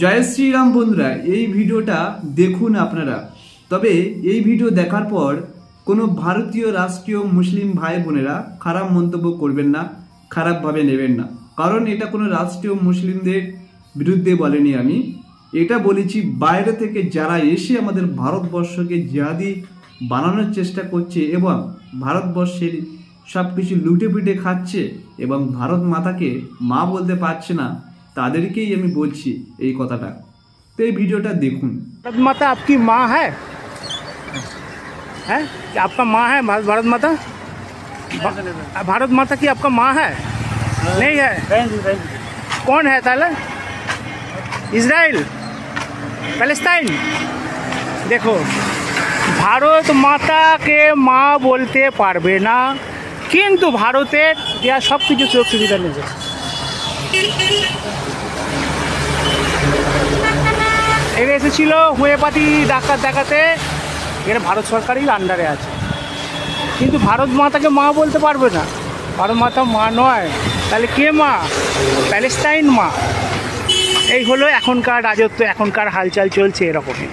জয় শ্রীরাম বন্ধুরা, এই ভিডিওটা দেখুন আপনারা। তবে এই ভিডিও দেখার পর কোনো ভারতীয় রাষ্ট্রীয় মুসলিম ভাই বোনেরা খারাপ মন্তব্য করবেন না, খারাপভাবে নেবেন না। কারণ এটা কোনো রাষ্ট্রীয় মুসলিমদের বিরুদ্ধে বলেনি, আমি এটা বলেছি বাইরে থেকে যারা এসে আমাদের ভারতবর্ষকে জিহাদি বানানোর চেষ্টা করছে এবং ভারতবর্ষের সব কিছু লুটে পিটে খাচ্ছে এবং ভারত মাতাকে মা বলতে পারছে না, তাদেরকেই আমি বলছি এই কথাটা। তো এই ভিডিওটা দেখুন। भारत माता आपकी माँ है? हैं? क्या आपका माँ है भारत माता? भारत माता की आपका माँ है? नहीं है? कौन है ताला? Israel, Palestine. देखो, ভারত মাতাকে মা বলতে পারবে না, কিন্তু ভারতের দেওয়া সব কিছু সুযোগ সুবিধা নিয়েছে। এরা এসেছিল হোমিওপ্যাথি ডাক্তার দেখাতে, এরা ভারত সরকারের আন্ডারে আছে, কিন্তু ভারত মাতাকে মা বলতে পারবে না। ভারত মাতা মা নয়, তাহলে কে মা? প্যালেস্টাইন মা। এই হলো এখনকার রাজত্ব, এখনকার হালচাল চলছে এরকমই।